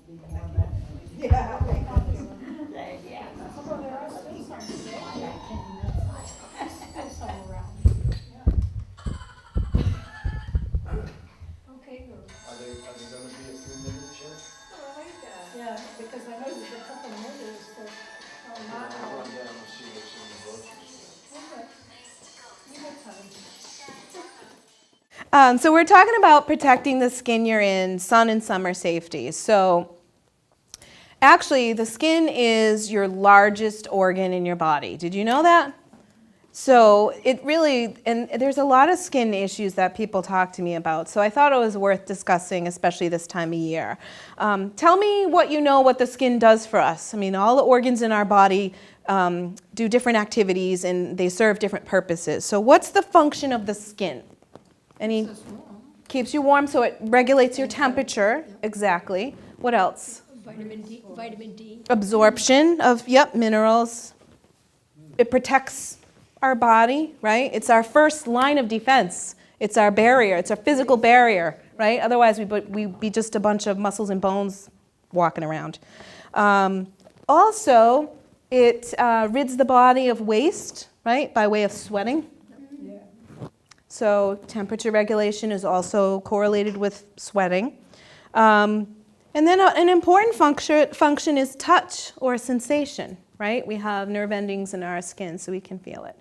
Yeah. Although there are still some today that can, still some around. Okay, girls. Are they gonna be a few minutes yet? Oh, I like that. Yeah, because I know there's a couple more days for, not I'll all. run down and see what's in the grocery store. Okay. You got time. So we're talking about protecting the skin you're in, sun and summer safety. So actually, the skin is your largest organ in your body. Did you know that? So it really, and there's a lot of skin issues that people talk to me about. So I thought it was worth discussing, especially this time of year. Tell me what you know what the skin does for us. I mean, all the organs in our body do different activities and they serve different purposes. So what's the function of the skin? Any? Keeps you warm, so it regulates your temperature. Exactly. What else? Vitamin D, vitamin D. Absorption of, minerals. It protects our body, right? It's our first line of defense. It's our barrier. It's our physical barrier, right? Otherwise, we'd be just a bunch of muscles and bones walking around. Also, it rids the body of waste, right, by way of sweating. So temperature regulation is also correlated with sweating. And then an important function is touch or sensation, right? We have nerve endings in our skin, so we can feel it.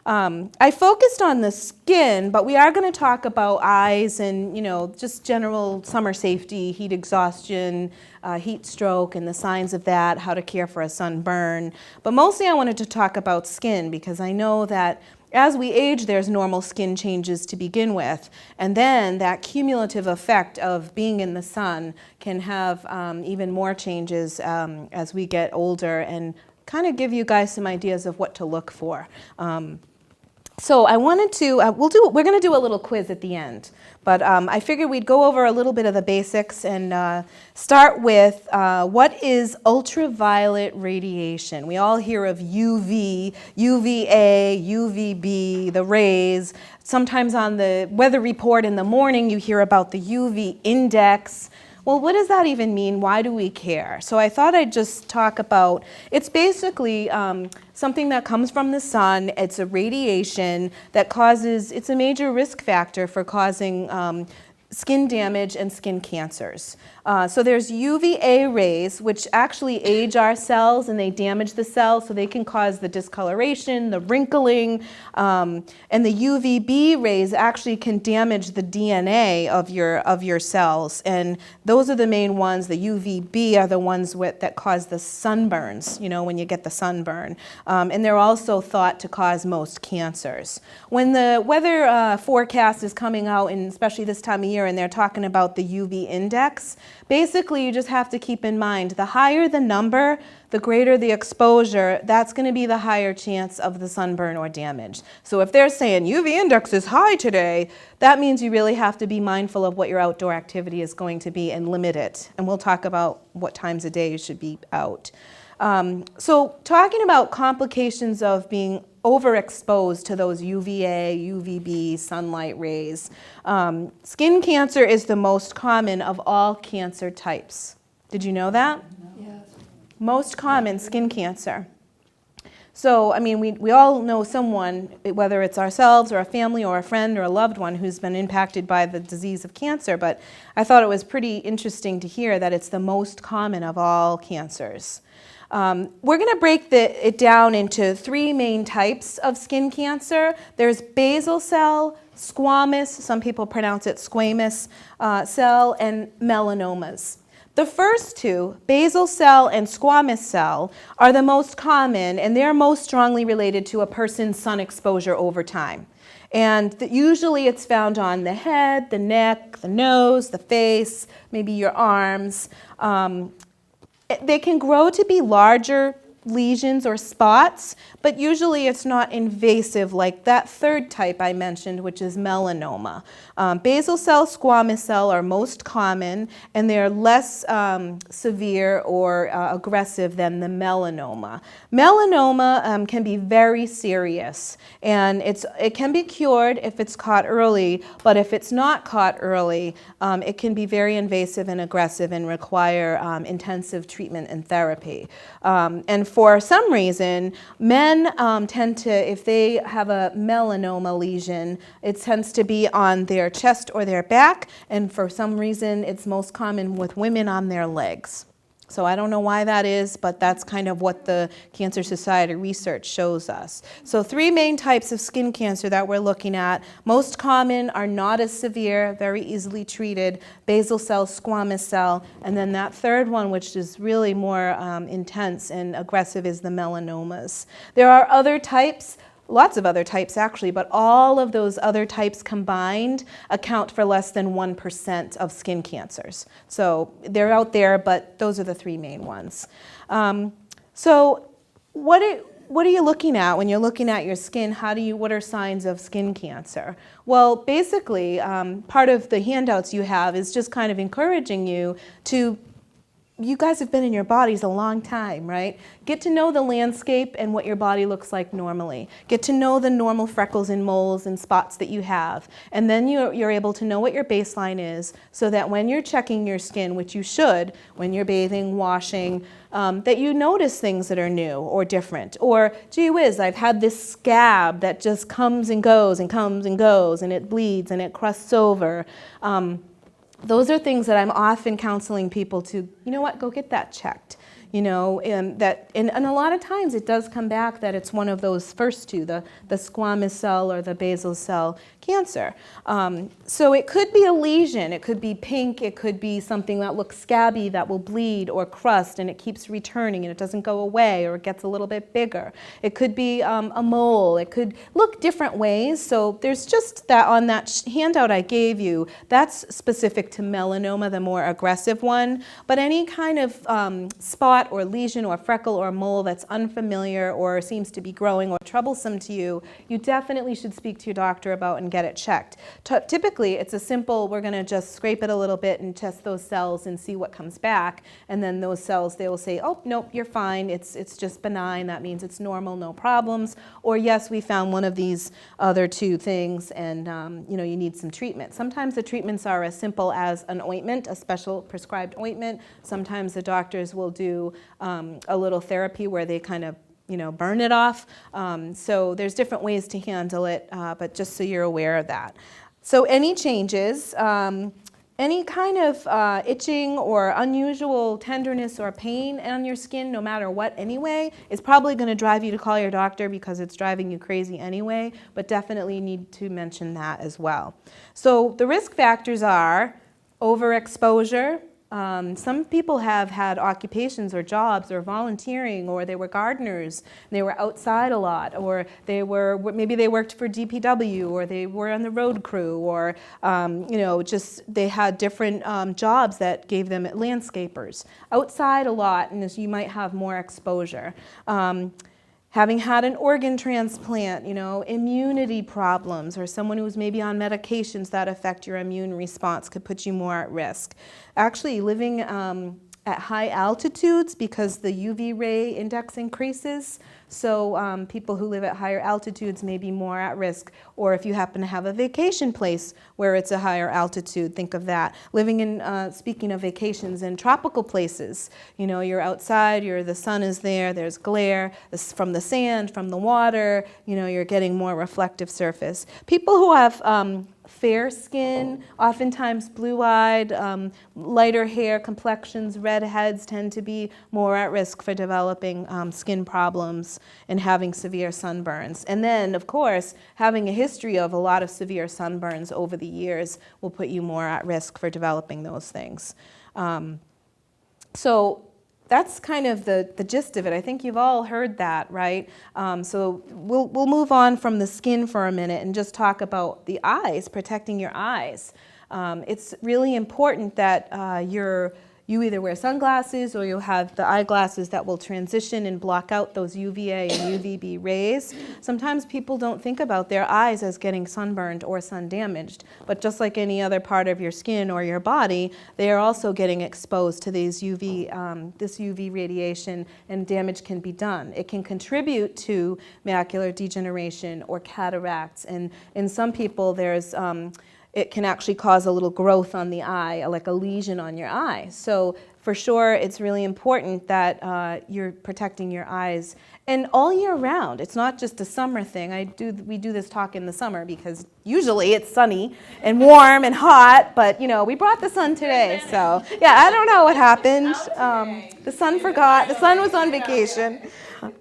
I focused on the skin, but we are going to talk about eyes and, just general summer safety, heat exhaustion, heat stroke, and the signs of that, how to care for a sunburn. But mostly I wanted to talk about skin because I know that as we age, there's normal skin changes to begin with, and then that cumulative effect of being in the sun can have even more changes as we get older and kind of give you guys some ideas of what to look for. So I wanted to, we're going to do a little quiz at the end, but I figured we'd go over a little bit of the basics and start with what is ultraviolet radiation. We all hear of UV, UVA, UVB, the rays. Sometimes on the weather report in the morning you hear about the UV index. Well, what does that even mean? Why do we care? So I thought I'd just talk about, it's basically something that comes from the sun. It's a radiation that causes, it's a major risk factor for causing skin damage and skin cancers. So there's UVA rays, which actually age our cells and they damage the cells, so they can cause the discoloration, the wrinkling, and the UVB rays actually can damage the DNA of your cells. And those are the main ones. The UVB are the ones that cause the sunburns, when you get the sunburn. And they're also thought to cause most cancers. When the weather forecast is coming out, and especially this time of year, and they're talking about the UV index, basically you just have to keep in mind the higher the number, the greater the exposure, that's going to be the higher chance of the sunburn or damage. So if they're saying UV index is high today, that means you really have to be mindful of what your outdoor activity is going to be and limit it. And we'll talk about what times a day you should be out. So talking about complications of being overexposed to those UVA, UVB sunlight rays, skin cancer is the most common of all cancer types. Did you know that? Yes. Most common skin cancer. So, we all know someone, whether it's ourselves or a family or a friend or a loved one who's been impacted by the disease of cancer, but I thought it was pretty interesting to hear that it's the most common of all cancers. We're going to break it down into three main types of skin cancer. There's basal cell, squamous, some people pronounce it squamous cell, and melanomas. The first two, basal cell and squamous cell, are the most common, and they're most strongly related to a person's sun exposure over time. And usually it's found on the head, the neck, the nose, the face, maybe your arms. They can grow to be larger lesions or spots, but usually it's not invasive like that third type I mentioned, which is melanoma. Basal cell, squamous cell are most common, and they're less severe or aggressive than the melanoma. Melanoma can be very serious, and it can be cured if it's caught early, but if it's not caught early, it can be very invasive and aggressive and require intensive treatment and therapy. And for some reason, men tend to, if they have a melanoma lesion, it tends to be on their chest or their back, and for some reason, it's most common with women on their legs. So I don't know why that is, but that's kind of what the Cancer Society research shows us. So 3 main types of skin cancer that we're looking at. Most common are not as severe, very easily treated, basal cell, squamous cell, and then that third one, which is really more intense and aggressive, is the melanomas. There are other types. Lots of other types actually, but all of those other types combined account for less than 1% of skin cancers. So they're out there, but those are the 3 main ones. So what are you looking at when you're looking at your skin? What are signs of skin cancer? Well, basically, part of the handouts you have is just kind of encouraging you to, you guys have been in your bodies a long time, right? Get to know the landscape and what your body looks like normally. Get to know the normal freckles and moles and spots that you have. And then you're able to know what your baseline is, so that when you're checking your skin, which you should, when you're bathing, washing, that you notice things that are new or different. Or, gee whiz, I've had this scab that just comes and goes and comes and goes, and it bleeds and it crusts over. Those are things that I'm often counseling people to, you know what, go get that checked. You know, and a lot of times it does come back that it's one of those first 2, the squamous cell or the basal cell cancer. So it could be a lesion, it could be pink, it could be something that looks scabby that will bleed or crust and it keeps returning and it doesn't go away, or it gets a little bit bigger. It could be a mole, it could look different ways. So there's just that on that handout I gave you, that's specific to melanoma, the more aggressive one. But any kind of spot or lesion or freckle or mole that's unfamiliar or seems to be growing or troublesome to you, you definitely should speak to your doctor about and get it checked. Typically, it's a simple, we're going to just scrape it a little bit and test those cells and see what comes back. And then those cells, they will say, oh, nope, you're fine. It's just benign. That means it's normal, no problems. Or yes, we found one of these other 2 things and you know, you need some treatment. Sometimes the treatments are as simple as an ointment, a special prescribed ointment. Sometimes the doctors will do a little therapy where they kind of, you know, burn it off. So there's different ways to handle it, but just so you're aware of that. So any changes, any kind of itching or unusual tenderness or pain on your skin, no matter what anyway, is probably going to drive you to call your doctor because it's driving you crazy anyway, but definitely need to mention that as well. So the risk factors are overexposure. Some people have had occupations or jobs or volunteering, or they were gardeners and they were outside a lot, or maybe they worked for DPW, or they were on the road crew, or you know, just they had different jobs that gave them landscapers. Outside a lot, and you might have more exposure. Having had an organ transplant, you know, immunity problems, or someone who's maybe on medications that affect your immune response could put you more at risk. Actually, living at high altitudes, because the UV ray index increases, so people who live at higher altitudes may be more at risk. Or if you happen to have a vacation place where it's a higher altitude, think of that. Living in, speaking of vacations, in tropical places, you know, you're outside, the sun is there, there's glare from the sand, from the water, you know, you're getting more reflective surface. People who have fair skin, oftentimes blue-eyed, lighter hair complexions, redheads tend to be more at risk for developing skin problems and having severe sunburns. And then, of course, having a history of a lot of severe sunburns over the years will put you more at risk for developing those things. So that's kind of the gist of it. I think you've all heard that, right? So we'll move on from the skin for a minute and just talk about the eyes, protecting your eyes. It's really important that you either wear sunglasses or you have the eyeglasses that will transition and block out those UVA and UVB rays. Sometimes people don't think about their eyes as getting sunburned or sun damaged, but just like any other part of your skin or your body, they are also getting exposed to these this UV radiation, and damage can be done. It can contribute to macular degeneration or cataracts, and in some people there's it can actually cause a little growth on the eye, like a lesion on your eye. So for sure, it's really important that you're protecting your eyes, and all year round. It's not just a summer thing. We do this talk in the summer because usually it's sunny and warm and hot, but we brought the sun today. So yeah, I don't know what happened. The sun forgot. The sun was on vacation.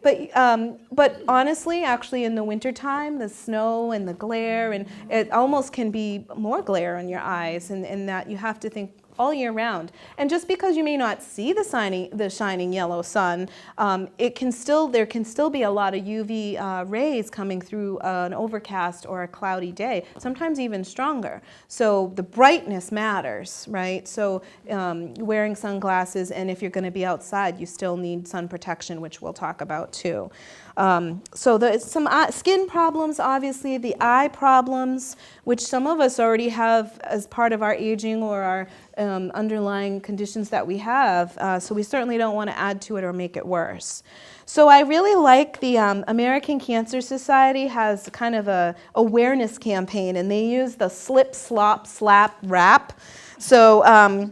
But honestly, actually in the wintertime, the snow and the glare, and it almost can be more glare on your eyes, and that you have to think all year round. And just because you may not see the shining yellow sun, there can still be a lot of UV rays coming through an overcast or a cloudy day, sometimes even stronger. So the brightness matters, right? So wearing sunglasses, and if you're going to be outside, you still need sun protection, which we'll talk about too. So there's some skin problems, obviously, the eye problems, which some of us already have as part of our aging or our underlying conditions that we have, so we certainly don't want to add to it or make it worse. So I really like the American Cancer Society has kind of a awareness campaign, and they use the slip, slop, slap, wrap. So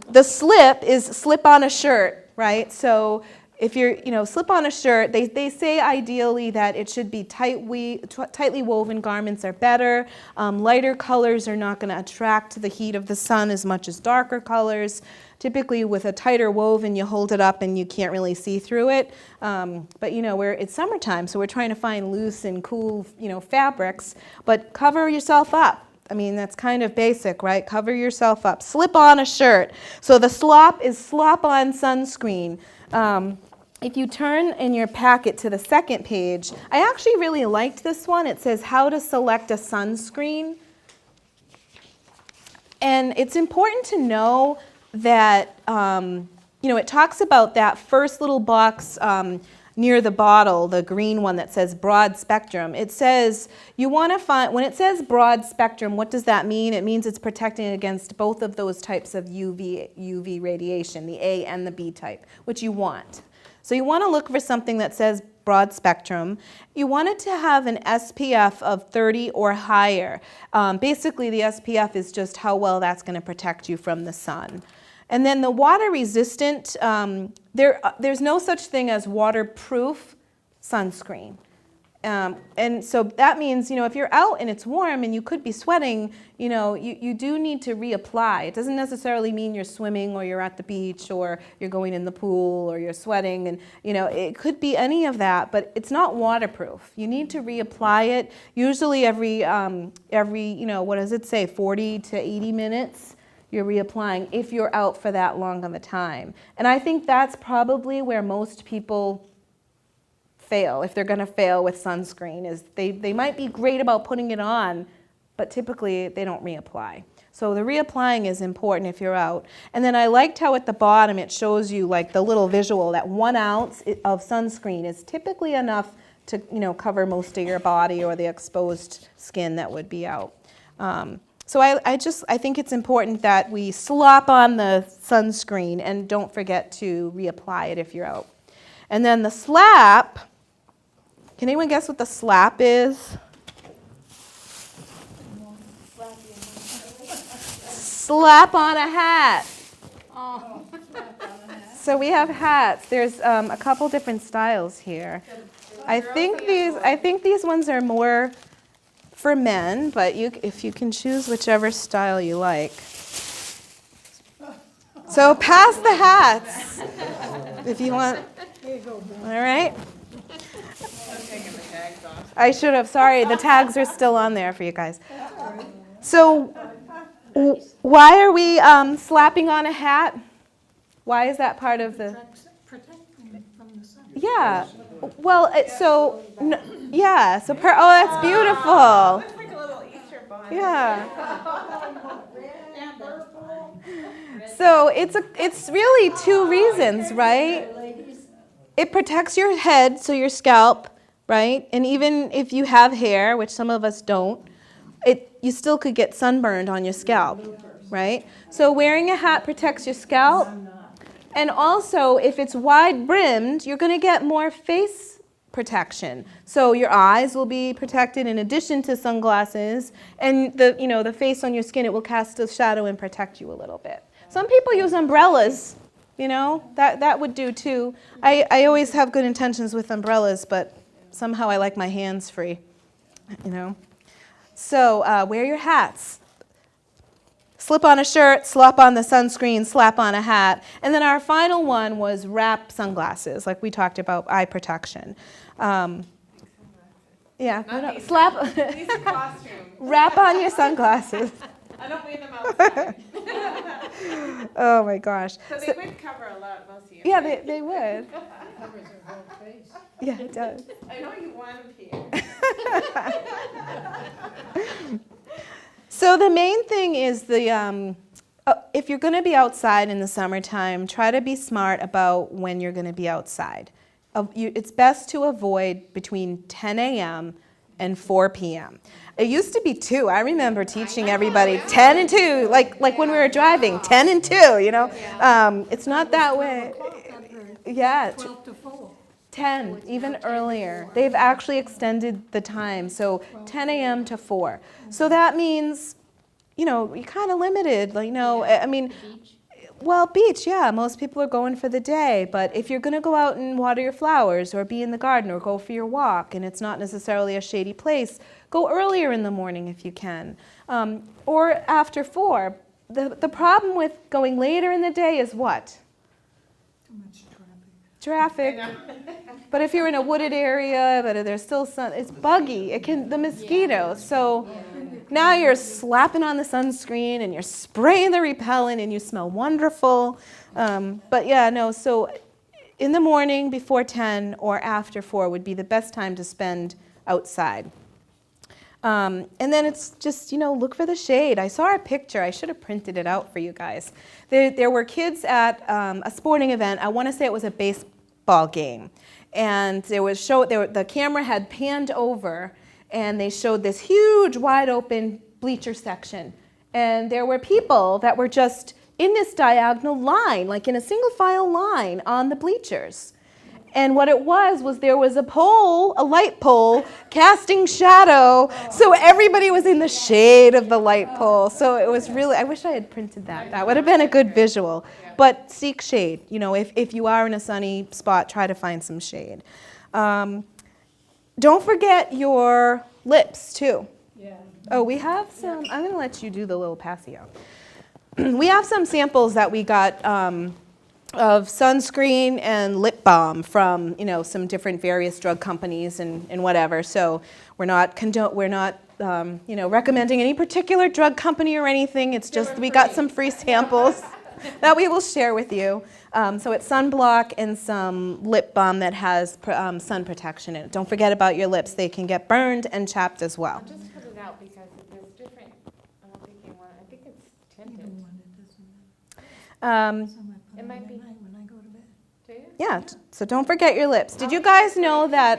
the slip is slip on a shirt, right? So if you're, slip on a shirt, they say ideally that it should be tightly woven garments are better. Lighter colors are not going to attract the heat of the sun as much as darker colors. Typically with a tighter woven, you hold it up and you can't really see through it. But it's summertime, so we're trying to find loose and cool, fabrics, but cover yourself up. I mean, that's kind of basic, right? Cover yourself up. Slip on a shirt. So the slop is slop on sunscreen. If you turn in your packet to the second page, I actually really liked this one. It says how to select a sunscreen. And it's important to know that, it talks about that first little box near the bottle, the green one that says broad spectrum. It says you want to find, when it says broad spectrum, what does that mean? It means it's protecting against both of those types of UV radiation, the A and the B type, which you want. So you want to look for something that says broad spectrum. You want it to have an SPF of 30 or higher. Basically, the SPF is just how well that's going to protect you from the sun. And then the water resistant, there's no such thing as waterproof sunscreen. And so that means, if you're out and it's warm and you could be sweating, you do need to reapply. It doesn't necessarily mean you're swimming or you're at the beach or you're going in the pool or you're sweating, and it could be any of that, but it's not waterproof. You need to reapply it, usually every what does it say, 40 to 80 minutes. You're reapplying if you're out for that long of a time. And I think that's probably where most people fail, if they're going to fail with sunscreen, is they might be great about putting it on, but typically they don't reapply. So the reapplying is important if you're out. And then I liked how at the bottom it shows you like the little visual that 1 ounce of sunscreen is typically enough to cover most of your body or the exposed skin that would be out. So I think it's important that we slop on the sunscreen and don't forget to reapply it if you're out. And then the slap, can anyone guess what the slap is? Slap on a hat. Oh. So we have hats. There's a couple different styles here. I think these ones are more for men, but if you can choose whichever style you like. So pass the hats if you want. Here you go, Ben. All right. I should have. Sorry, the tags are still on there for you guys. So why are we slapping on a hat? Why is that part of the? Protecting from the sun. Yeah. Well, so that's beautiful. Looks like a little Easter bunny. Yeah. So it's really two reasons, right? Ladies, It protects your head, so your scalp, right? And even if you have hair, which some of us don't, you still could get sunburned on your scalp, right? So wearing a hat protects your scalp. And also, if it's wide brimmed, you're going to get more face protection. So your eyes will be protected in addition to sunglasses, and the face on your skin, it will cast a shadow and protect you a little bit. Some people use umbrellas, that would do too. I always have good intentions with umbrellas, but somehow I like my hands free, So wear your hats. Slip on a shirt, slap on the sunscreen, slap on a hat. And then our final one was wrap sunglasses, like we talked about, eye protection. Slap, These are costumes. wrap on your sunglasses. I don't wear them outside. Oh my gosh. So they would cover a lot, most of you. Yeah, they would. covers her whole face. Yeah, it does. I know you want them here. So the main thing is if you're going to be outside in the summertime, try to be smart about when you're going to be outside. It's best to avoid between 10 a.m. and 4 p.m. It used to be 2. I remember teaching everybody 10 and 2, like when we were driving, 10 and 2, It's not that way. Yeah. 12 to 4. 10, even earlier. They've actually extended the time, so 10 a.m. to 4. So that means, you're kind of limited. Beach, yeah, most people are going for the day, but if you're going to go out and water your flowers or be in the garden or go for your walk, and it's not necessarily a shady place, go earlier in the morning if you can, or after 4. The problem with going later in the day is what? Too much traffic. Traffic. But if you're in a wooded area, but there's still sun, it's buggy. The mosquitoes. So now you're slapping on the sunscreen and you're spraying the repellent and you smell wonderful. So in the morning before 10 or after 4 would be the best time to spend outside. And then it's just, look for the shade. I saw a picture. I should have printed it out for you guys. There were kids at a sporting event. I want to say it was a baseball game. And the camera had panned over, and they showed this huge, wide open bleacher section. And there were people that were just in this diagonal line, like in a single file line on the bleachers. And what it was there was a light pole, casting shadow, so everybody was in the shade of the light pole. So it was really, I wish I had printed that. That would have been a good visual. But seek shade. If you are in a sunny spot, try to find some shade. Don't forget your lips, too. Yeah. Oh, we have some, I'm going to let you do the little passy out. We have some samples that we got of sunscreen and lip balm from some different various drug companies and whatever. So we're not recommending any particular drug company or anything. It's just we got some free samples that we will share with you. So it's sunblock and some lip balm that has sun protection in it. Don't forget about your lips. They can get burned and chapped as well. I'll just put it out because there's different. I don't think you want. I think it's tinted. It might be. When I go to bed. Do you? Yeah, so don't forget your lips. Did you guys know that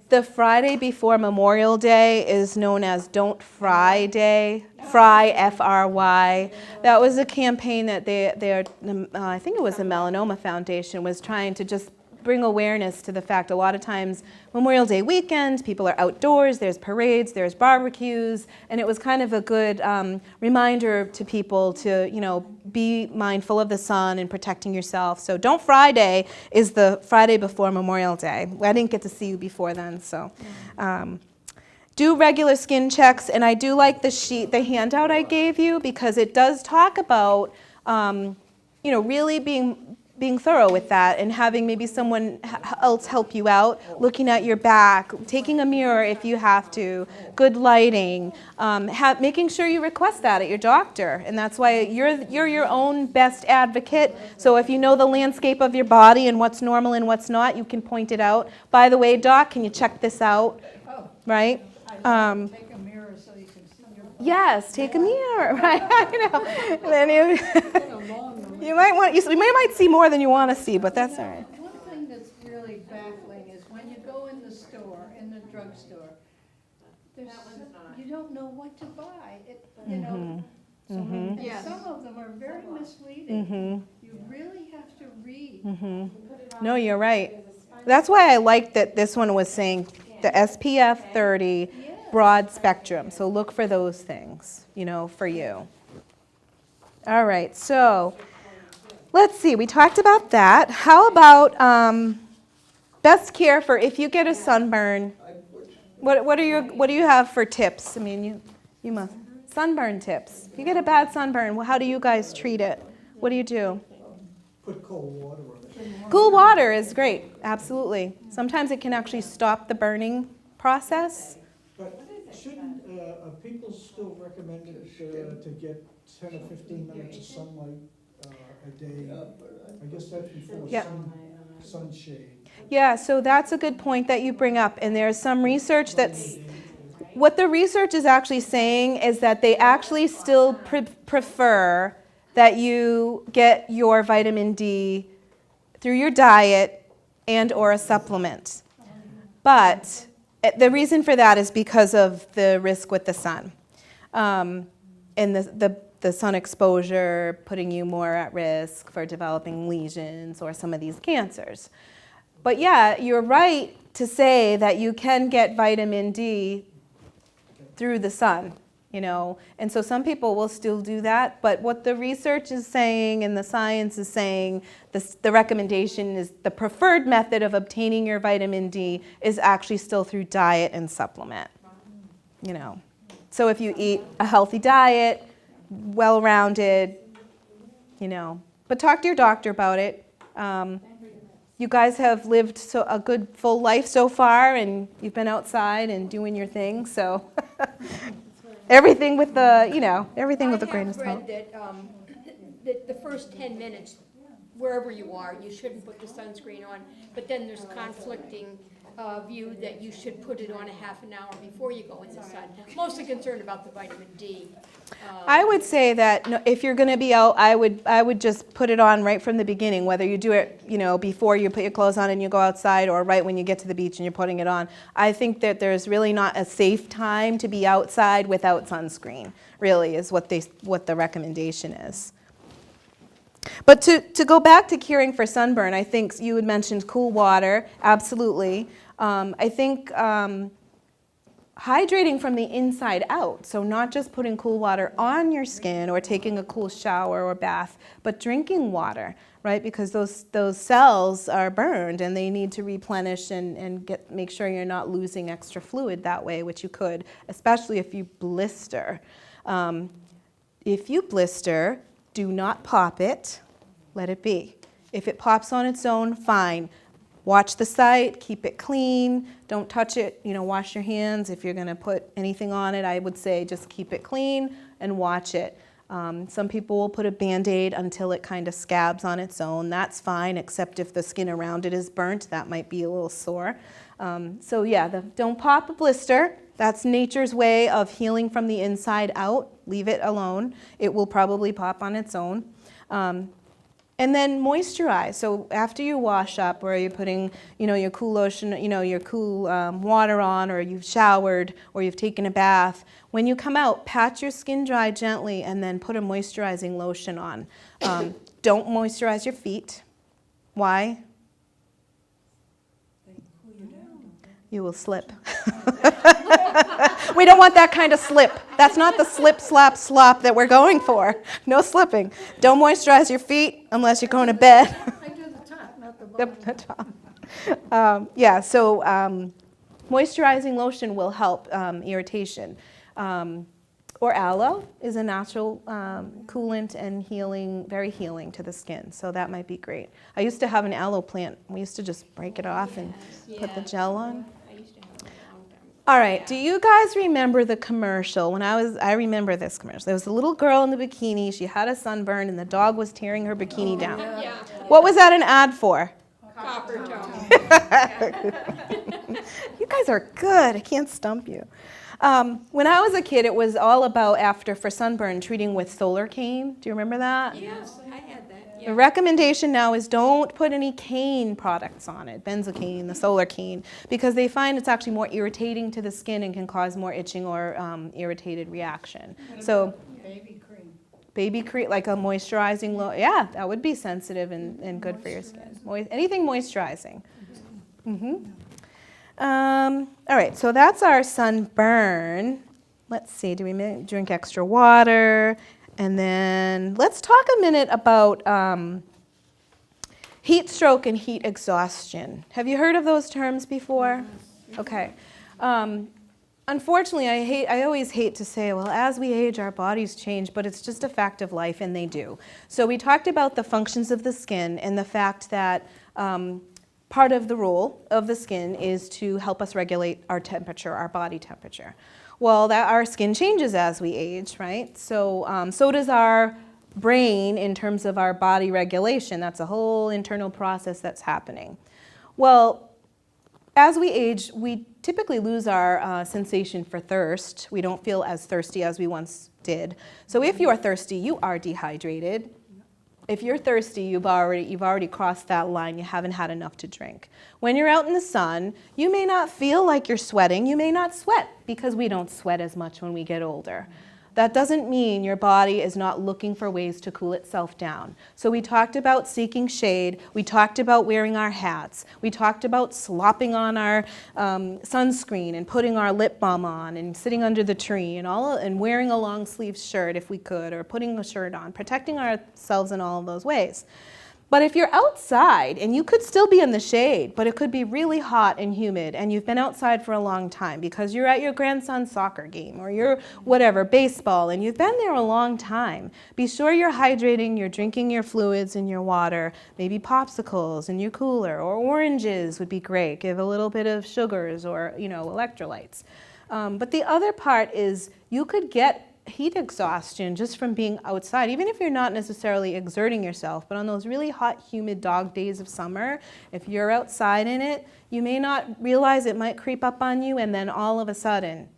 the Friday before Memorial Day is known as Don't Fry Day? Fry, F-R-Y. That was a campaign that I think it was the Melanoma Foundation, was trying to just bring awareness to the fact a lot of times Memorial Day weekend, people are outdoors, there's parades, there's barbecues, and it was kind of a good reminder to people to, be mindful of the sun and protecting yourself. So Don't Fry Day is the Friday before Memorial Day. I didn't get to see you before then, so. Do regular skin checks, and I do like the handout I gave you, because it does talk about, really being thorough with that and having maybe someone else help you out, looking at your back, taking a mirror if you have to, good lighting, making sure you request that at your doctor. And that's why you're your own best advocate. So if you know the landscape of your body and what's normal and what's not, you can point it out. By the way, doc, can you check this out? Oh. Right? Take a mirror so you can see your Yes, take a mirror, right? I know. And then you might see more than you want to see, but that's all right. One thing that's really baffling is when you go in the store, in the drugstore, you don't know what to buy. You know, and Yes. some of them are very misleading. You really have to read. No, you're right. That's why I like that this one was saying the SPF 30 broad spectrum. So look for those things, for you. All right, so let's see. We talked about that. How about best care for if you get a sunburn? What do you have for tips? I mean, you must sunburn tips. If you get a bad sunburn, well, how do you guys treat it? What do you do? Put cold water on it. Cool water is great, absolutely. Sometimes it can actually stop the burning process. But shouldn't people still recommend it to get 10 or 15 minutes of sunlight a day? I guess that's before Yeah. sunshade. Yeah, so that's a good point that you bring up. And there's some research that's, what the research is actually saying is that they actually still prefer that you get your vitamin D through your diet and or a supplement. But the reason for that is because of the risk with the sun. And the sun exposure putting you more at risk for developing lesions or some of these cancers. But yeah, you're right to say that you can get vitamin D through the sun, and so some people will still do that, but what the research is saying and the science is saying, the recommendation is the preferred method of obtaining your vitamin D is actually still through diet and supplement, So if you eat a healthy diet, well-rounded, but talk to your doctor about it. You guys have lived a good full life so far, and you've been outside and doing your thing, so everything with everything with a grain of I salt. have read that the first 10 minutes, wherever you are, you shouldn't put the sunscreen on, but then there's conflicting view that you should put it on a half an hour before you go in the sun. Mostly concerned about the vitamin D. I would say that if you're going to be out, I would just put it on right from the beginning, whether you do it, before you put your clothes on and you go outside, or right when you get to the beach and you're putting it on. I think that there's really not a safe time to be outside without sunscreen, really, is what the recommendation is. But to go back to curing for sunburn, I think you had mentioned cool water, absolutely. I think hydrating from the inside out, so not just putting cool water on your skin or taking a cool shower or bath, but drinking water, right? Because those cells are burned and they need to replenish and make sure you're not losing extra fluid that way, which you could, especially if you blister. If you blister, do not pop it, let it be. If it pops on its own, fine. Watch the site, keep it clean, don't touch it, wash your hands. If you're gonna put anything on it, I would say just keep it clean and watch it. Some people will put a Band-Aid until it kind of scabs on its own. That's fine, except if the skin around it is burnt, that might be a little sore. So yeah, don't pop a blister. That's nature's way of healing from the inside out. Leave it alone. It will probably pop on its own. And then moisturize. So after you wash up, or you're putting, your cool lotion, your cool water on, or you've showered, or you've taken a bath, when you come out, pat your skin dry gently, and then put a moisturizing lotion on. Don't moisturize your feet. Why? You will slip. We don't want that kind of slip. That's not the slip, slap, slop that we're going for. No slipping. Don't moisturize your feet unless you're going to bed. I do the top, not the bottom. The top. So moisturizing lotion will help irritation. Or aloe is a natural coolant and healing, very healing to the skin. So that might be great. I used to have an aloe plant. We used to just break it off and put the gel on. All right, do you guys remember the commercial? I remember this commercial. There was a little girl in the bikini. She had a sunburn, and the dog was tearing her bikini down. Yeah, What was that an ad for? copper tone. You guys are good. I can't stump you. When I was a kid, it was all about, for sunburn, treating with solar cane. Do you remember that? Yes, I had that, The yeah. recommendation now is don't put any cane products on it, benzocaine, the solar cane, because they find it's actually more irritating to the skin and can cause more itching or irritated reaction. So Baby cream. baby cream, like a moisturizing, yeah, that would be sensitive and good for your skin. Anything moisturizing. All right, so that's our sunburn. Let's see, do we drink extra water? And then let's talk a minute about heat stroke and heat exhaustion. Have you heard of those terms before? Okay. Unfortunately, I always hate to say, well, as we age, our bodies change, but it's just a fact of life, and they do. So we talked about the functions of the skin and the fact that part of the role of the skin is to help us regulate our temperature, our body temperature. Well, our skin changes as we age, right? So, so does our brain in terms of our body regulation. That's a whole internal process that's happening. Well, as we age, we typically lose our sensation for thirst. We don't feel as thirsty as we once did. So if you are thirsty, you are dehydrated. If you're thirsty, you've already crossed that line. You haven't had enough to drink. When you're out in the sun, you may not feel like you're sweating. You may not sweat because we don't sweat as much when we get older. That doesn't mean your body is not looking for ways to cool itself down. So we talked about seeking shade. We talked about wearing our hats. We talked about slopping on our sunscreen and putting our lip balm on and sitting under the tree and wearing a long sleeve shirt if we could, or putting a shirt on, protecting ourselves in all of those ways. But if you're outside, and you could still be in the shade, but it could be really hot and humid, and you've been outside for a long time because you're at your grandson's soccer game or your whatever, baseball, and you've been there a long time, be sure you're hydrating, you're drinking your fluids and your water, maybe popsicles in your cooler, or oranges would be great. Give a little bit of sugars or, electrolytes. But the other part is you could get heat exhaustion just from being outside, even if you're not necessarily exerting yourself, but on those really hot, humid dog days of summer, if you're outside in it, you may not realize it might creep up on you, and then all of a sudden,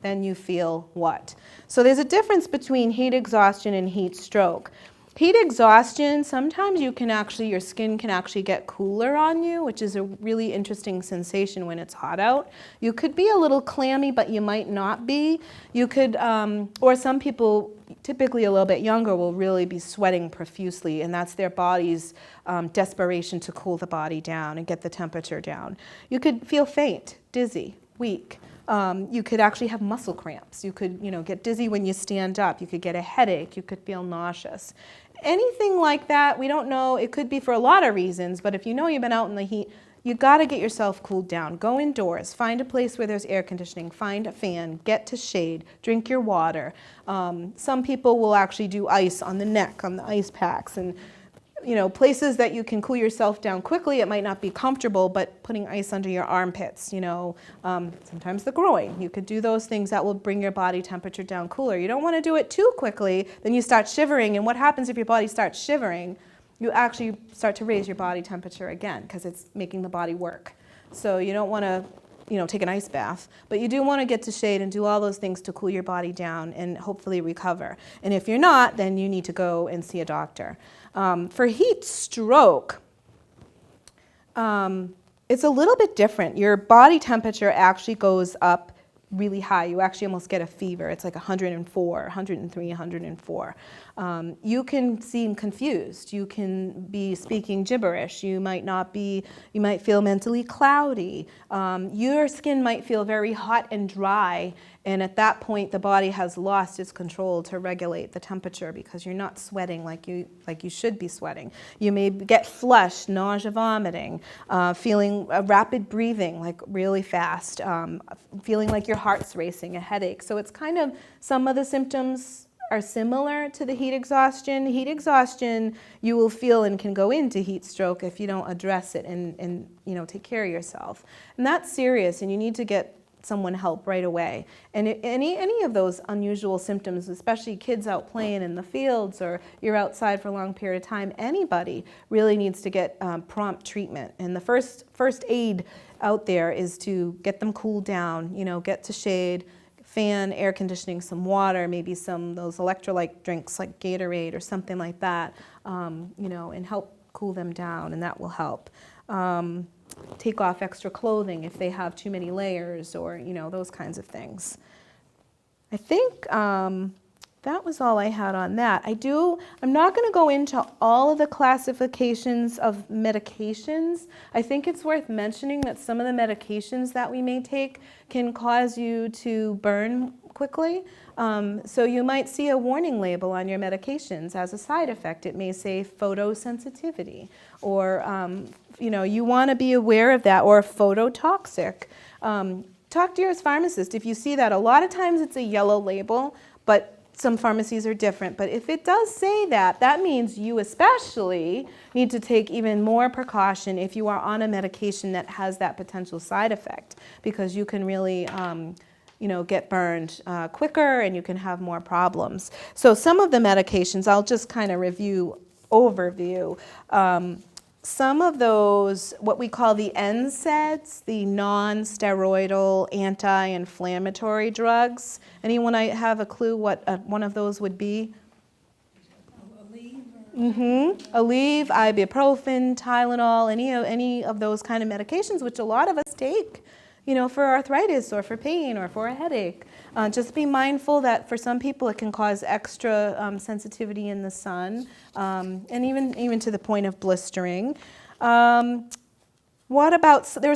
then you feel what? So there's a difference between heat exhaustion and heat stroke. Heat exhaustion, sometimes your skin can actually get cooler on you, which is a really interesting sensation when it's hot out. You could be a little clammy, but you might not be. You could, or some people, typically a little bit younger, will really be sweating profusely, and that's their body's desperation to cool the body down and get the temperature down. You could feel faint, dizzy, weak. You could actually have muscle cramps. You could, get dizzy when you stand up. You could get a headache. You could feel nauseous. Anything like that, we don't know. It could be for a lot of reasons, but if you know you've been out in the heat, you got to get yourself cooled down. Go indoors. Find a place where there's air conditioning. Find a fan. Get to shade. Drink your water. Some people will actually do ice on the neck, on the ice packs, and places that you can cool yourself down quickly. It might not be comfortable, but putting ice under your armpits, sometimes the groin. You could do those things that will bring your body temperature down cooler. You don't want to do it too quickly, then you start shivering, and what happens if your body starts shivering? You actually start to raise your body temperature again because it's making the body work. So you don't want to take an ice bath, but you do want to get to shade and do all those things to cool your body down and hopefully recover. And if you're not, then you need to go and see a doctor. For heat stroke, it's a little bit different. Your body temperature actually goes up really high. You actually almost get a fever. It's like 104, 103, 104. You can seem confused. You can be speaking gibberish. You might feel mentally cloudy. Your skin might feel very hot and dry, and at that point the body has lost its control to regulate the temperature because you're not sweating like you should be sweating. You may get flushed, nausea, vomiting, feeling rapid breathing, like really fast, feeling like your heart's racing, a headache. So it's kind of, some of the symptoms are similar to the heat exhaustion. Heat exhaustion you will feel and can go into heat stroke if you don't address it and take care of yourself. And that's serious, and you need to get someone help right away. And any of those unusual symptoms, especially kids out playing in the fields or you're outside for a long period of time, anybody really needs to get prompt treatment. And the first aid out there is to get them cooled down, get to shade, fan air conditioning some water, maybe those electrolyte drinks like Gatorade or something like that, and help cool them down, and that will help. Take off extra clothing if they have too many layers, or those kinds of things. I think that was all I had on that. I'm not going to go into all of the classifications of medications. I think it's worth mentioning that some of the medications that we may take can cause you to burn quickly. So you might see a warning label on your medications as a side effect. It may say photosensitivity, or you want to be aware of that, or phototoxic. Talk to your pharmacist if you see that. A lot of times it's a yellow label, but some pharmacies are different. But if it does say that, that means you especially need to take even more precaution if you are on a medication that has that potential side effect, because you can really get burned quicker, and you can have more problems. So some of the medications, I'll just kind of overview. Some of those, what we call the NSAIDs, the non-steroidal anti-inflammatory drugs. Anyone have a clue what one of those would be? Aleve, ibuprofen, Tylenol, any of those kind of medications, which a lot of us take, for arthritis or for pain or for a headache. Just be mindful that for some people it can cause extra sensitivity in the sun, and even to the point of blistering. There's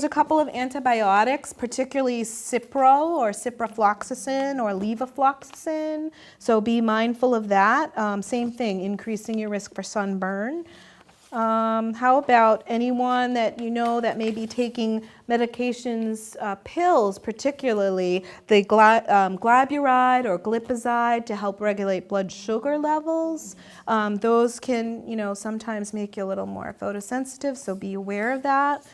a couple of antibiotics, particularly Cipro or ciprofloxacin or levofloxacin, so be mindful of that. Same thing, increasing your risk for sunburn. How about anyone that that may be taking medications, pills, particularly the glyburide or glipizide to help regulate blood sugar levels? Those can, sometimes make you a little more photosensitive, so be aware of that.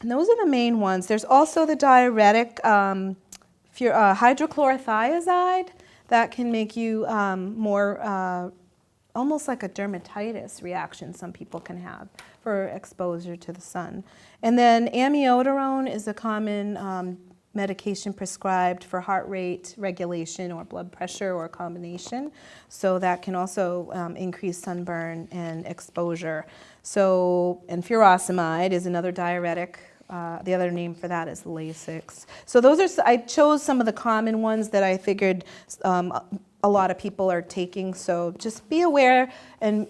And those are the main ones. There's also the diuretic hydrochlorothiazide that can make you more almost like a dermatitis reaction some people can have for exposure to the sun. And then amiodarone is a common medication prescribed for heart rate regulation or blood pressure or a combination. So that can also increase sunburn and exposure. And furosemide is another diuretic. The other name for that is Lasix. So I chose some of the common ones that I figured a lot of people are taking, so just be aware and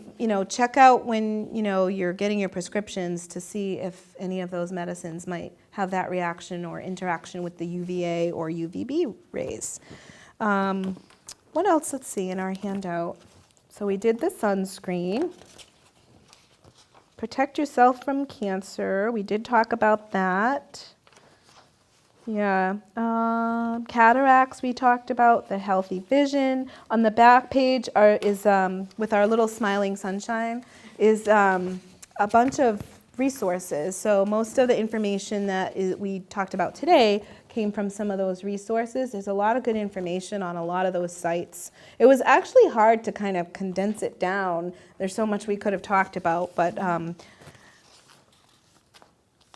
check out when you're getting your prescriptions to see if any of those medicines might have that reaction or interaction with the UVA or UVB rays. What else? Let's see in our handout. So we did the sunscreen. Protect yourself from cancer. We did talk about that. Yeah, cataracts we talked about, the healthy vision. On the back page is with our little smiling sunshine, is a bunch of resources. So most of the information that we talked about today came from some of those resources. There's a lot of good information on a lot of those sites. It was actually hard to kind of condense it down. There's so much we could have talked about, but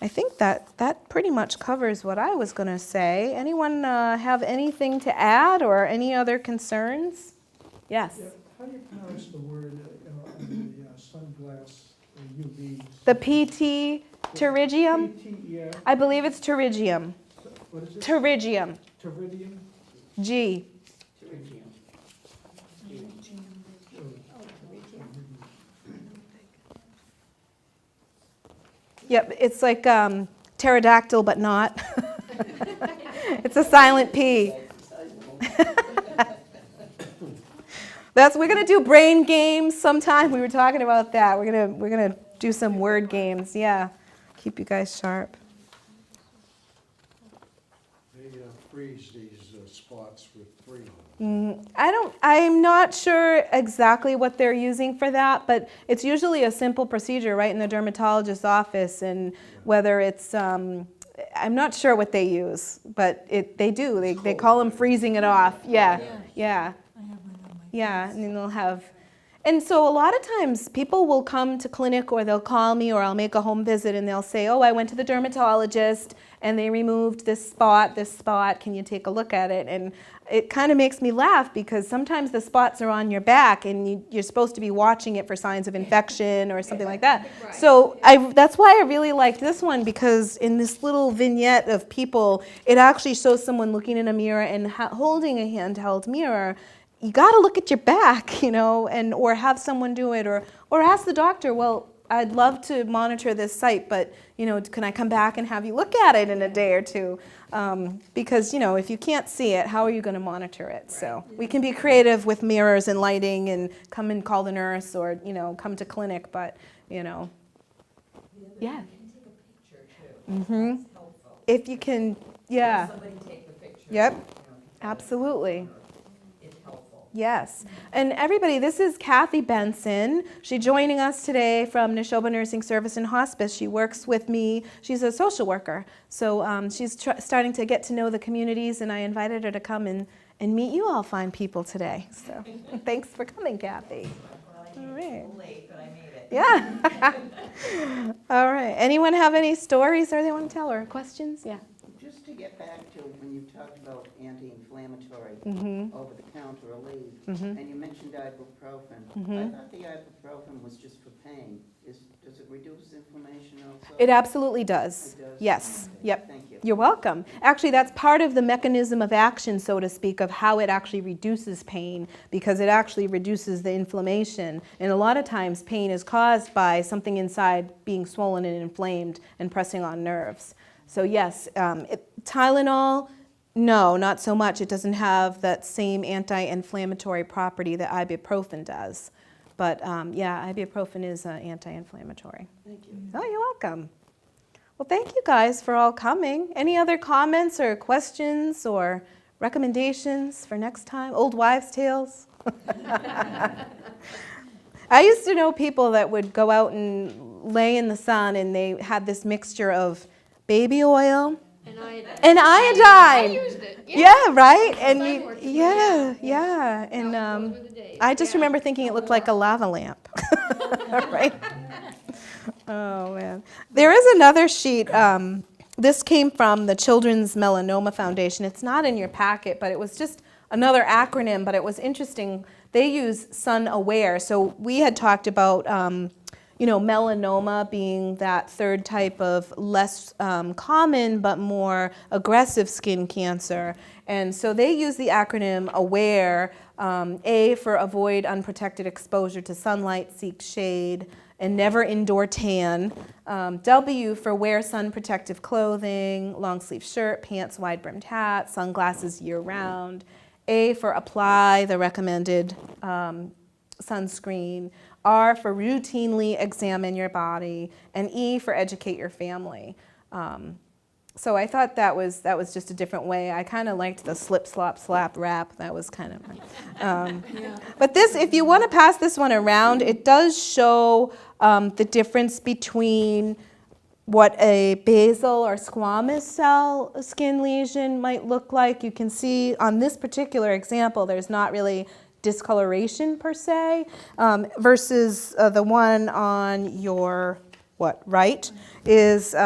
I think that pretty much covers what I was going to say. Anyone have anything to add or any other concerns? Yes? Yeah, how do you pronounce the word on the sunglass UV? The PT pterygium? PT, yeah. I believe it's pterygium. What is it? Pterygium. Pterygium? G. Yep, it's like pterodactyl, but not. It's a silent P. We're gonna do brain games sometime. We were talking about that. We're gonna do some word games. Yeah, keep you guys sharp. They freeze these spots with freon. I'm not sure exactly what they're using for that, but it's usually a simple procedure right in the dermatologist's office, and whether it's, I'm not sure what they use, but they do. They call them freezing it off. Yeah. And then they'll have, And so a lot of times people will come to clinic or they'll call me or I'll make a home visit and they'll say, oh, I went to the dermatologist and they removed this spot, can you take a look at it? And it kind of makes me laugh because sometimes the spots are on your back and you're supposed to be watching it for signs of infection or something like that. Right. So that's why I really liked this one, because in this little vignette of people, it actually shows someone looking in a mirror and holding a handheld mirror. You got to look at your back, and or have someone do it, or ask the doctor, well, I'd love to monitor this site, but can I come back and have you look at it in a day or two? Because if you can't see it, how are you going to monitor it? So we can be creative with mirrors and lighting, and come and call the nurse, or come to clinic, but yeah. You can take a picture too. Mm-hmm. That's helpful. If you can, yeah. Somebody take the picture. Yep. Absolutely. It's helpful. Yes. And everybody, this is Kathy Benson. She's joining us today from Neshoba Nursing Service and Hospice. She works with me. She's a social worker. So she's starting to get to know the communities, and I invited her to come and meet you all fine people today. So thanks for coming, Kathy. Well, I All came right. a little late, but I made it. Yeah. All right. Anyone have any stories or they want to tell, or questions? Yeah. Just to get back to when you talked about anti-inflammatory Mm-hmm. over-the-counter relief, Mm-hmm. and you mentioned ibuprofen. Mhm. I thought the ibuprofen was just for pain. Does it reduce inflammation also? It absolutely does. It does? Yes. Okay. Yep. Thank you. You're welcome. Actually, that's part of the mechanism of action, so to speak, of how it actually reduces pain, because it actually reduces the inflammation. And a lot of times pain is caused by something inside being swollen and inflamed and pressing on nerves. So yes, Tylenol, no, not so much. It doesn't have that same anti-inflammatory property that ibuprofen does. But yeah, ibuprofen is anti-inflammatory. Thank you. Oh, you're welcome. Well, thank you guys for all coming. Any other comments or questions or recommendations for next time? Old wives' tales? I used to know people that would go out and lay in the sun, and they had this mixture of baby oil And I iodine. used it. Yeah, right? And I you, worked with yeah. And Those were the days. I just Yeah. remember thinking it looked like a lava lamp. Right? Oh, man. There is another sheet. This came from the Children's Melanoma Foundation. It's not in your packet, but it was just another acronym, but it was interesting. They use Sun Aware. So we had talked about, melanoma being that third type of less common but more aggressive skin cancer. And so they use the acronym AWARE, A for avoid unprotected exposure to sunlight, seek shade, and never indoor tan. W for wear sun protective clothing, long sleeve shirt, pants, wide brimmed hat, sunglasses year round. A for apply the recommended sunscreen. R for routinely examine your body, and E for educate your family. So I thought that was just a different way. I kind of liked the slip, slop, slap, rap. That was kind of. But this, if you want to pass this one around, it does show the difference between what a basal or squamous cell skin lesion might look like. You can see on this particular example, there's not really discoloration per se, versus the one on your right is a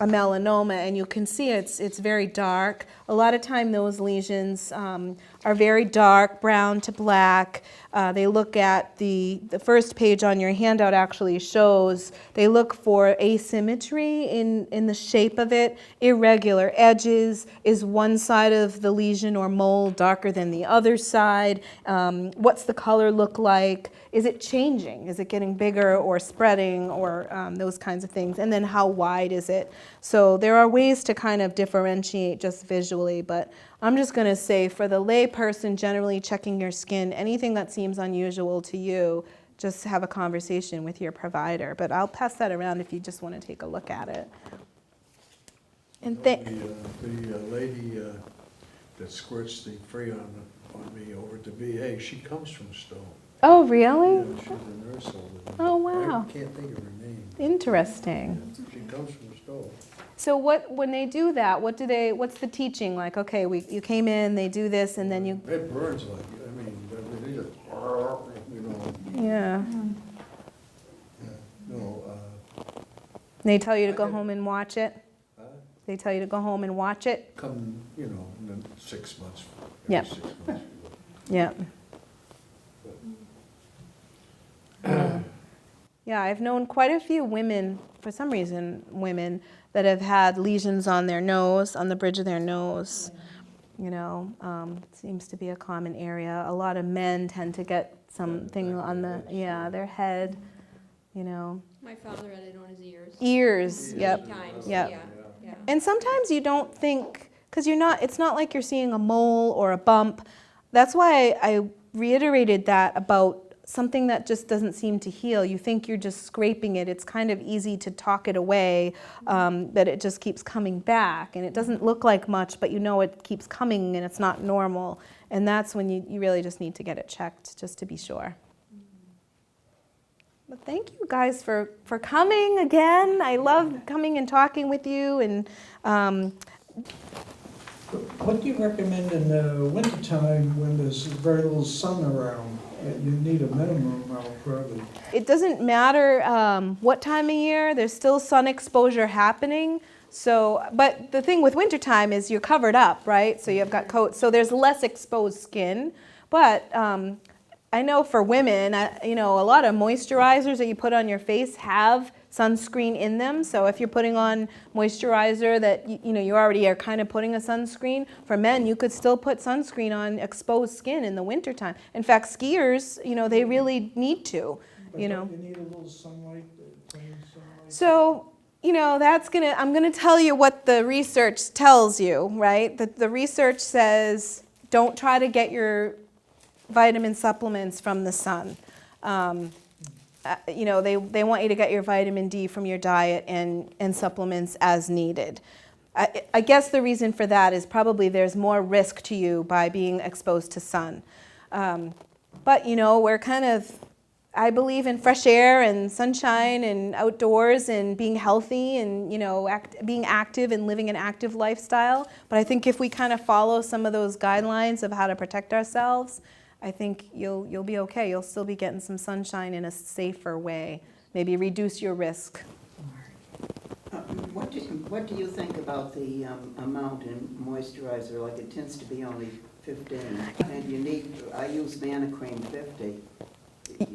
melanoma, and you can see it's very dark. A lot of time those lesions are very dark, brown to black. They look at the first page on your handout actually shows, they look for asymmetry in the shape of it, irregular edges. Is one side of the lesion or mole darker than the other side? What's the color look like? Is it changing? Is it getting bigger or spreading, or those kinds of things? And then how wide is it? So there are ways to kind of differentiate just visually, but I'm just going to say for the lay person generally checking your skin, anything that seems unusual to you, just have a conversation with your provider. But I'll pass that around if you just want to take a look at it. And The lady that squirts the Freon on me over at the VA, she comes from Stowe. oh, really? Yeah, she's a nurse over there. Oh, wow. I can't think of her name. Interesting. She comes from Stowe. So when they do that, what's the teaching? Like, okay, you came in, they do this, and then you, It burns like, I mean, they just, you know. Yeah. No, They tell you to go home and watch it? uh, They tell you to go home and watch it? come, you know, in the 6 months. Yeah. every 6 months. Yeah. Yeah, I've known quite a few women, for some reason, women that have had lesions on their nose, on the bridge of their nose. You know, seems to be a common area. A lot of men tend to get something on the, yeah, their head, you know. My father had it on his ears. Ears, yep. Many times, Yep. yeah. And sometimes you don't think, because it's not like you're seeing a mole or a bump. That's why I reiterated that about something that just doesn't seem to heal. You think you're just scraping it. It's kind of easy to talk it away, but it just keeps coming back. And it doesn't look like much, but you know it keeps coming and it's not normal. And that's when you really just need to get it checked, just to be sure. But thank you guys for coming again. I love coming and talking with you. And What do you recommend in the wintertime when there's very little sun around? You need a minimum amount, probably. it doesn't matter what time of year, there's still sun exposure happening. So, but the thing with wintertime is you're covered up, right? So you've got coats, so there's less exposed skin. But I know for women, you know, a lot of moisturizers that you put on your face have sunscreen in them. So if you're putting on moisturizer that, you know, you already are kind of putting a sunscreen, for men, you could still put sunscreen on exposed skin in the wintertime. In fact, skiers, you know, they really need to, But you know. don't you need a little sunlight, plain sunlight? So, you know, I'm gonna tell you what the research tells you, right? The research says don't try to get your vitamin supplements from the sun. You know, they want you to get your vitamin D from your diet and supplements as needed. I guess the reason for that is probably there's more risk to you by being exposed to sun. But, you know, I believe in fresh air and sunshine and outdoors and being healthy and, you know, being active and living an active lifestyle. But I think if we kind of follow some of those guidelines of how to protect ourselves, I think you'll be okay. You'll still be getting some sunshine in a safer way. Maybe reduce your risk. What do you think about the amount in moisturizer? Like it tends to be only 15, and I use Mana Cream 50.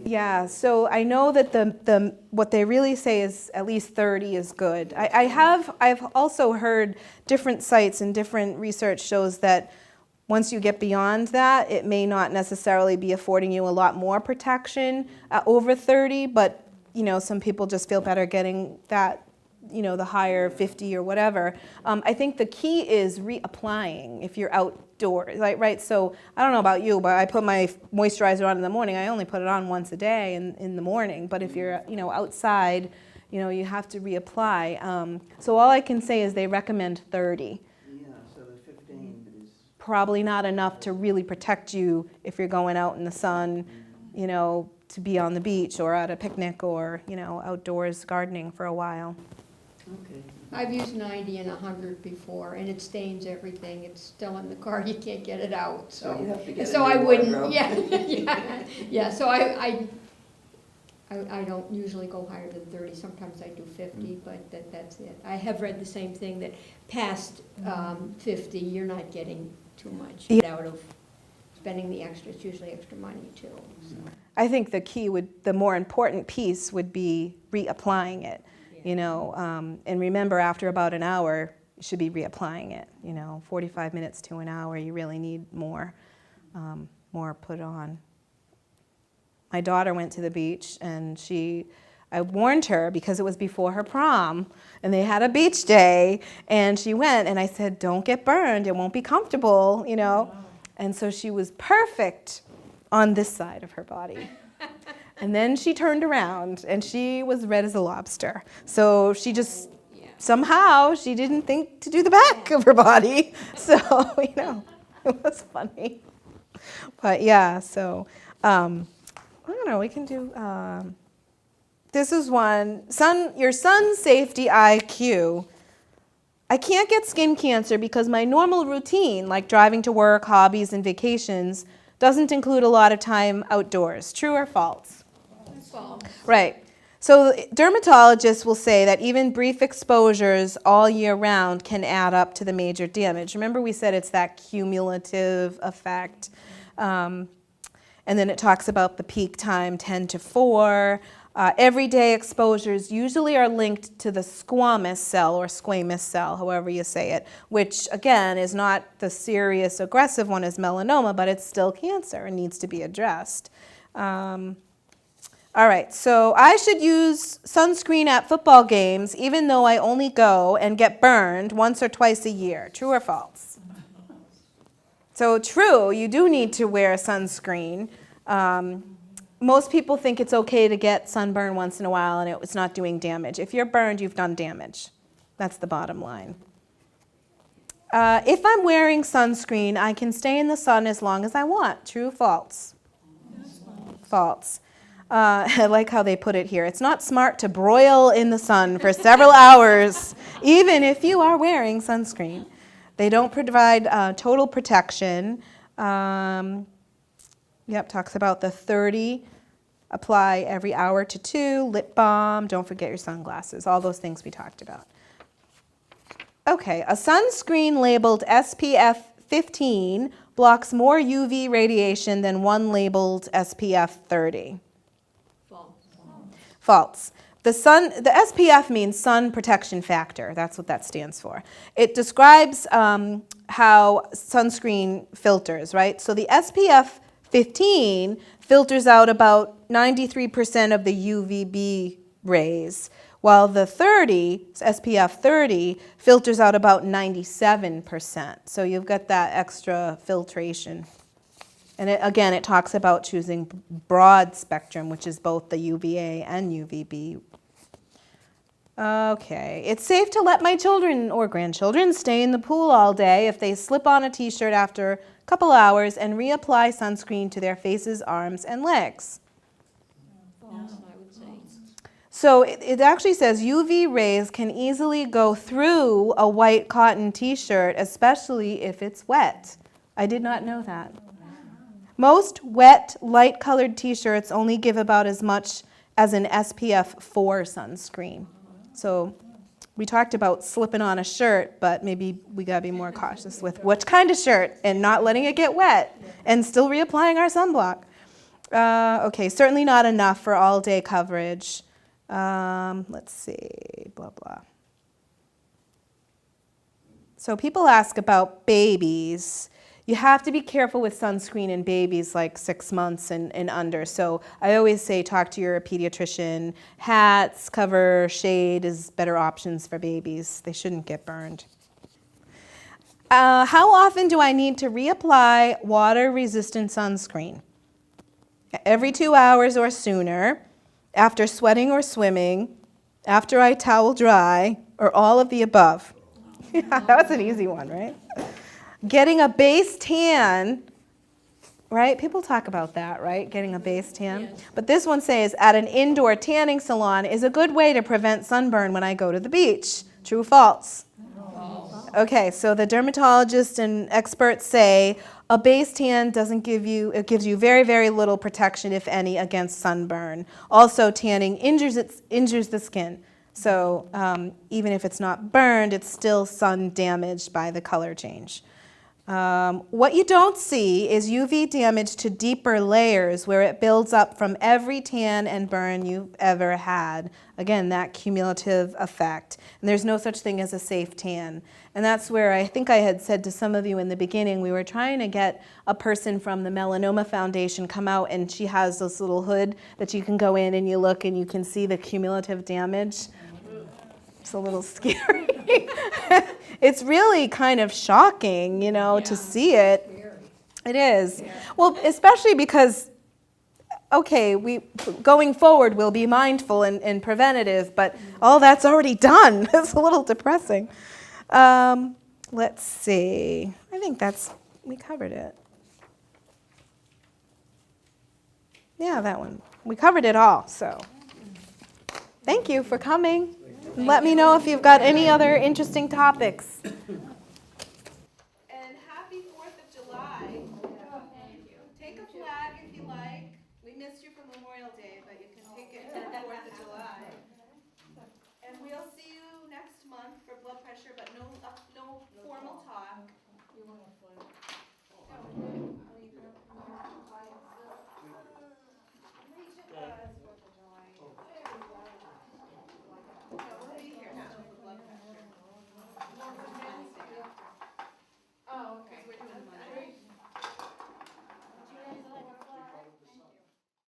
Yeah, so I know that what they really say is at least 30 is good. I've also heard different sites and different research shows that once you get beyond that, it may not necessarily be affording you a lot more protection over 30, but you know, some people just feel better getting that, you know, the higher 50 or whatever. I think the key is reapplying if you're outdoors, right? So I don't know about you, but I put my moisturizer on in the morning. I only put it on once a day in the morning. But if you're, you know, outside, you know, you have to reapply. So all I can say is they recommend 30. Yeah, so the 15 is... Probably not enough to really protect you if you're going out in the sun, you know, to be on the beach or at a picnic or, you know, outdoors gardening for a while. Okay. I've used 90 and 100 before, and it stains everything. It's still in the car, you can't get it out, So you have to get So a I new wouldn't, wardrobe. yeah, so I don't usually go higher than 30, sometimes I do 50, but that's it. I have read the same thing, that past 50, you're not getting too much out of spending the extra. It's usually extra money too, so. I think the more important piece would be reapplying it, you know, and remember after about an hour, you should be reapplying it, you know, 45 minutes to an hour, you really need more put on. My daughter went to the beach and I warned her because it was before her prom and they had a beach day and she went and I said, don't get burned, it won't be comfortable, you know. And so she was perfect on this side of her body. And then she turned around and she was red as a lobster. So she just, somehow, she didn't think to do the back of her body. So, you know, it was funny. But yeah, so, I don't know, we can do, this is one, your sun safety IQ. I can't get skin cancer because my normal routine, like driving to work, hobbies, and vacations, doesn't include a lot of time outdoors. True or false? False. Right. So dermatologists will say that even brief exposures all year round can add up to the major damage. Remember we said it's that cumulative effect. And then it talks about the peak time, 10 to 4. Everyday exposures usually are linked to the squamous cell or squamous cell, however you say it, which again is not the serious aggressive one as melanoma, but it's still cancer and needs to be addressed. All right, so I should use sunscreen at football games even though I only go and get burned once or twice a year. True or false? So true, you do need to wear sunscreen. Most people think it's okay to get sunburn once in a while and it's not doing damage. If you're burned, you've done damage. That's the bottom line. If I'm wearing sunscreen, I can stay in the sun as long as I want. True, false? False. I like how they put it here. It's not smart to broil in the sun for several hours, even if you are wearing sunscreen. They don't provide total protection. Talks about the 30, apply every hour to 2, lip balm, don't forget your sunglasses, all those things we talked about. Okay, a sunscreen labeled SPF 15 blocks more UV radiation than one labeled SPF 30. False. The SPF means sun protection factor. That's what that stands for. It describes how sunscreen filters, right? So the SPF 15 filters out about 93% of the UVB rays, while the SPF 30 filters out about 97%. So you've got that extra filtration. And again, it talks about choosing broad spectrum, which is both the UVA and UVB. Okay, it's safe to let my children or grandchildren stay in the pool all day if they slip on a t-shirt after a couple hours and reapply sunscreen to their faces, arms, and legs. False, I would say. So it actually says UV rays can easily go through a white cotton t-shirt, especially if it's wet. I did not know that. Most wet, light-colored t-shirts only give about as much as an SPF 4 sunscreen. So we talked about slipping on a shirt, but maybe we gotta be more cautious with which kind of shirt and not letting it get wet and still reapplying our sunblock. Okay, certainly not enough for all-day coverage. Let's see, blah, blah. So people ask about babies. You have to be careful with sunscreen in babies like 6 months and under. So I always say talk to your pediatrician. Hats, cover, shade is better options for babies. They shouldn't get burned. How often do I need to reapply water-resistant sunscreen? Every 2 hours or sooner, after sweating or swimming, after I towel dry, or all of the above. That was an easy one, right? Getting a base tan, right? People talk about that, right? Getting a base tan. Yes. But this one says, at an indoor tanning salon is a good way to prevent sunburn when I go to the beach. True, false? False. Okay, so the dermatologists and experts say a base tan doesn't give you, it gives you very, very little protection, if any, against sunburn. Also, tanning injures the skin. So even if it's not burned, it's still sun damaged by the color change. What you don't see is UV damage to deeper layers where it builds up from every tan and burn you've ever had. Again, that cumulative effect. And there's no such thing as a safe tan. And that's where I think I had said to some of you in the beginning, we were trying to get a person from the Melanoma Foundation come out, and she has this little hood that you can go in and you look and you can see the cumulative damage. It's a little scary. It's really kind of shocking, you know, to see it. It is. Well, especially because, okay, going forward we'll be mindful and preventative, but all that's already done. It's a little depressing. Let's see. I think we covered it. Yeah, that one. We covered it all, so thank you for coming. Let me know if you've got any other interesting topics.